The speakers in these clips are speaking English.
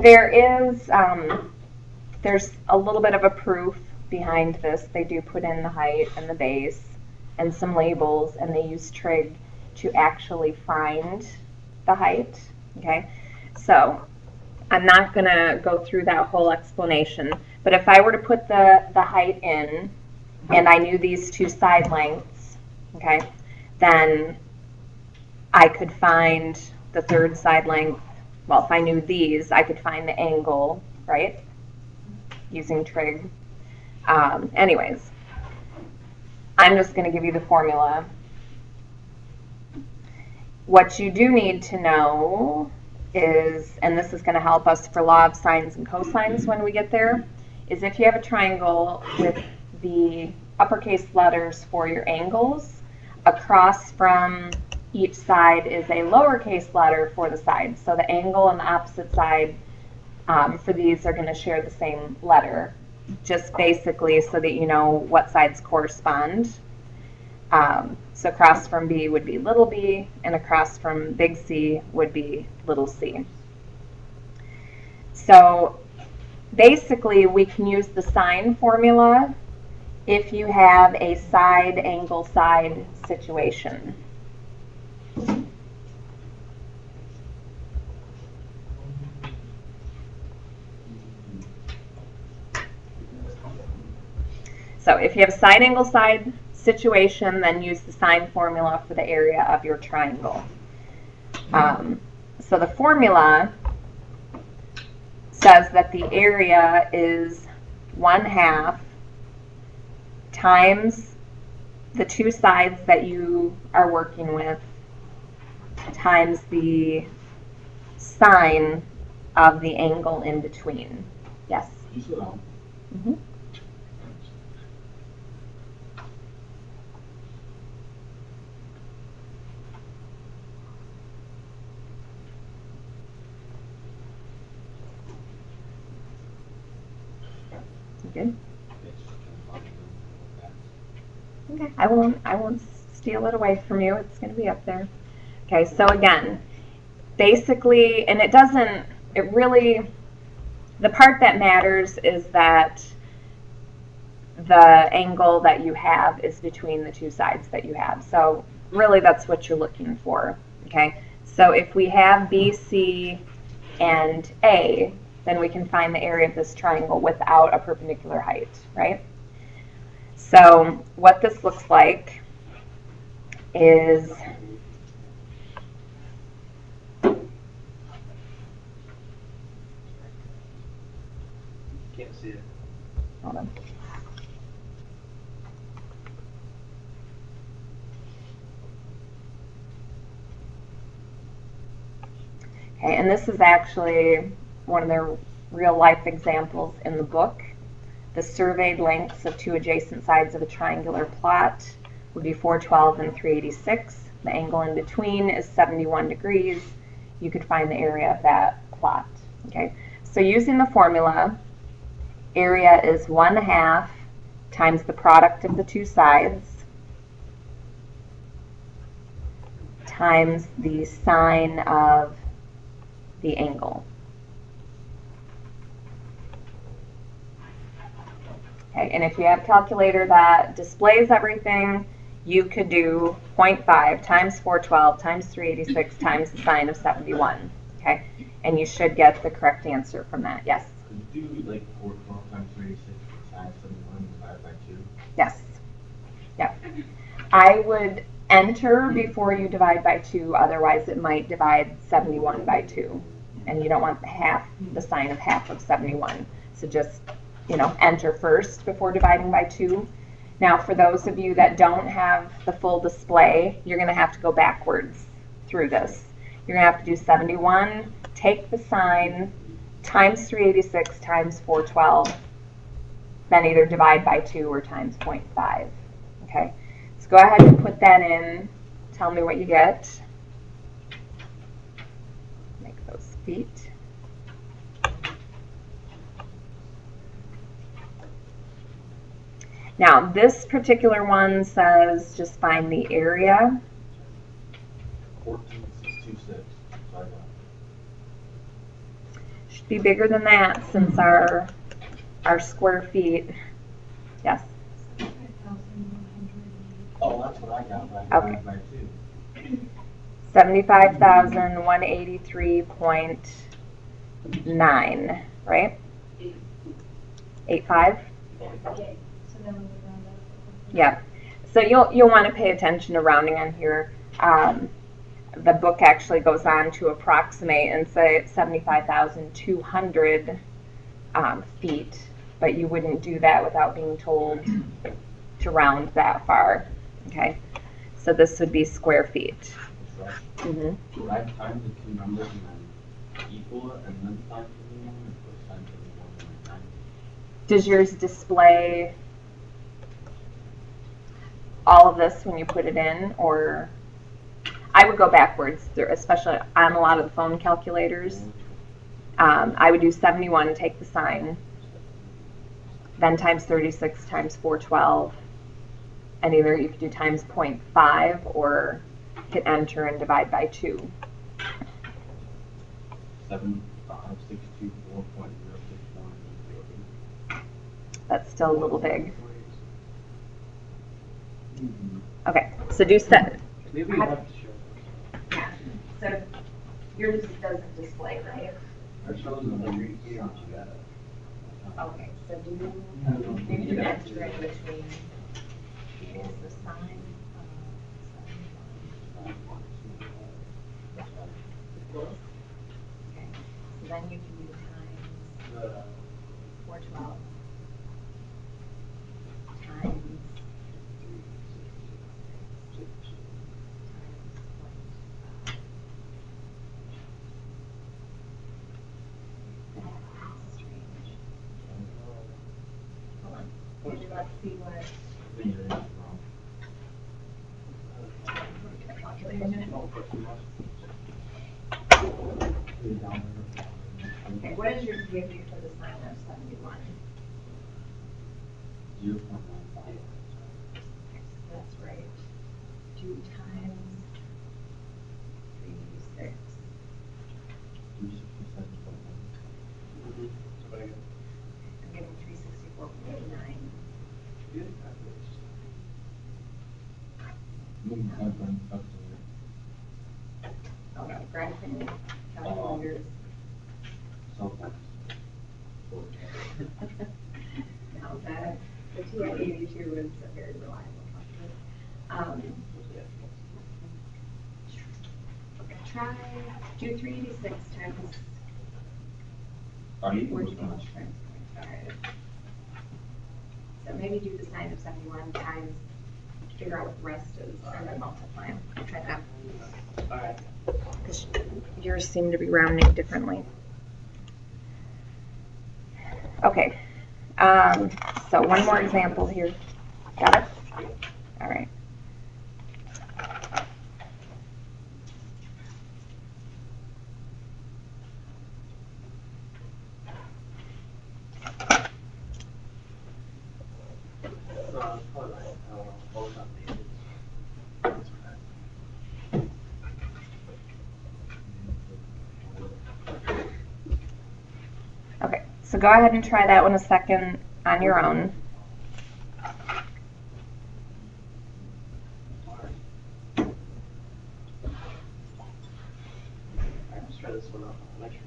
There is, there's a little bit of a proof behind this. They do put in the height and the base and some labels, and they use trig to actually find the height. Okay, so I'm not going to go through that whole explanation, but if I were to put the height in and I knew these two side lengths, okay, then I could find the third side length. Well, if I knew these, I could find the angle, right, using trig. Anyways, I'm just going to give you the formula. What you do need to know is, and this is going to help us for law of sines and cosines when we get there, is if you have a triangle with the uppercase letters for your angles, across from each side is a lowercase letter for the side. So the angle and the opposite side for these are going to share the same letter, just basically so that you know what sides correspond. So across from B would be little b, and across from big C would be little c. So basically we can use the sine formula if you have a side angle side situation. So if you have a side angle side situation, then use the sine formula for the area of your triangle. So the formula says that the area is 1/2 times the two sides that you are working with times the sine of the angle in between. Yes? Mm-hmm. Good. Okay, I won't steal it away from you. It's going to be up there. Okay, so again, basically, and it really, the part that matters is that the angle that you have is between the two sides that you have. So really that's what you're looking for. Okay, so if we have B, C, and A, then we can find the area of this triangle without a perpendicular height, right? So what this looks like is can't see it. Hold on. Okay, and this is actually one of their real life examples in the book. The surveyed lengths of two adjacent sides of a triangular plot would be 412 and 386. The angle in between is 71 degrees. You could find the area of that plot. Okay, so using the formula, area is 1/2 times the product of the two sides times the sine of the angle. Okay, and if you have a calculator that displays everything, you could do 0.5 times 412 times 386 times the sine of 71. Okay, and you should get the correct answer from that. Yes? Could you do like 412 times 386 times 71 divided by 2? Yes. Yeah. I would enter before you divide by 2, otherwise it might divide 71 by 2. And you don't want the sine of half of 71. So just, enter first before dividing by 2. Now, for those of you that don't have the full display, you're going to have to go backwards through this. You're going to have to do 71, take the sine, times 386 times 412, then either divide by 2 or times 0.5. Okay, so go ahead and put that in. Tell me what you get. Make those feet. Now, this particular one says just find the area. 14626. be bigger than that since our square feet, yes. Oh, that's what I got, but I Okay. divided by 2. 75,183.9, right? 85? Okay, so then we would round up. Yeah. So you'll want to pay attention to rounding on here. The book actually goes on to approximate and say 75,200 feet, but you wouldn't do that without being told to round that far. Okay. So this would be square feet. Right. Mm-hmm. Would I times the 2 numbers and then equal it and then times the 1 or times the 1 and then times? Does yours display all of this when you put it in, or I would go backwards, especially on a lot of the phone calculators. I would do 71, take the sign, then times 36 times 412, and either you could do times 0.5 or hit enter and divide by 2. 75624.061. That's still a little big. Mm-hmm. Okay, so do set. Maybe you have to show Yeah. So yours doesn't display, right? Our shows them every year. Okay, so do enter in between. Is the sign? Okay, so then you can do times 412 times. That's strange. Hold on. Maybe let's see what. Okay, what is your give you for the sign of 71? 0.95. Okay, so that's right. 2 times 386. 367.1. I'm getting 364.89. Okay, graphing calculators. Cell phones. Now that the TI-82 is a very reliable calculator. Try do 386 times. Are you? Where'd you go? Alright. So maybe do the sine of 71 times, figure out what the rest is, and then multiply them. Try that. Alright. Because yours seem to be rounding differently. Okay. So one more example here. Got it? All right. Okay, so go ahead and try that one a second on your own. Let's try this one out. Make sure.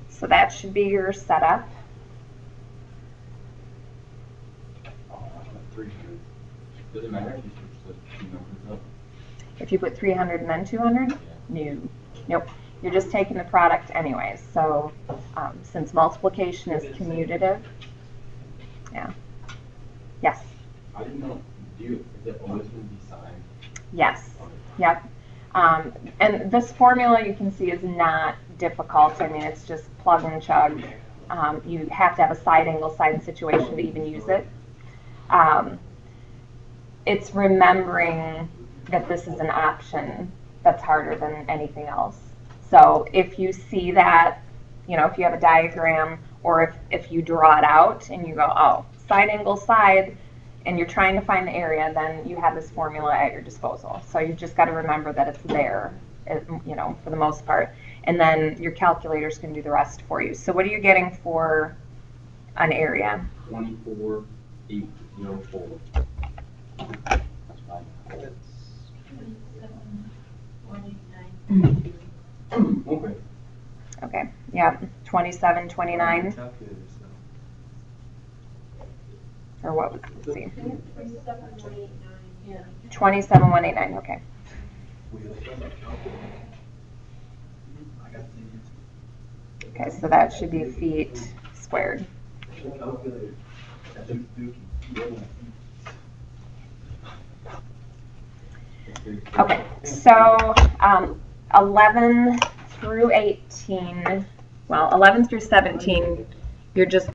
So that should be your setup. 300. Does it matter if you switch the 2 numbers up? If you put 300 and then 200? No. Nope. You're just taking the product anyways. So since multiplication is commutative, Yes, I didn't know, is it always gonna be sine? yes, yep. And this formula you can see is not difficult. I mean, it's just plug and chug. You have to have a side angle side situation to even use it. It's remembering that this is an option that's harder than anything else. So if you see that, you know, if you have a diagram or if you draw it out and you go, oh, side angle side, and you're trying to find the area, then you have this formula at your disposal. So you've just got to remember that it's there, you know, for the most part. And then your calculators can do the rest for you. So what are you getting for an area? 24,804. That's fine. It's 27,189. Okay. Okay, yep, 2729, or what was it? Let's see. 27,189. Yeah. 27189, okay. Okay, so that should be feet squared. Okay, so 11 through 18, well, 11 through 17, you're just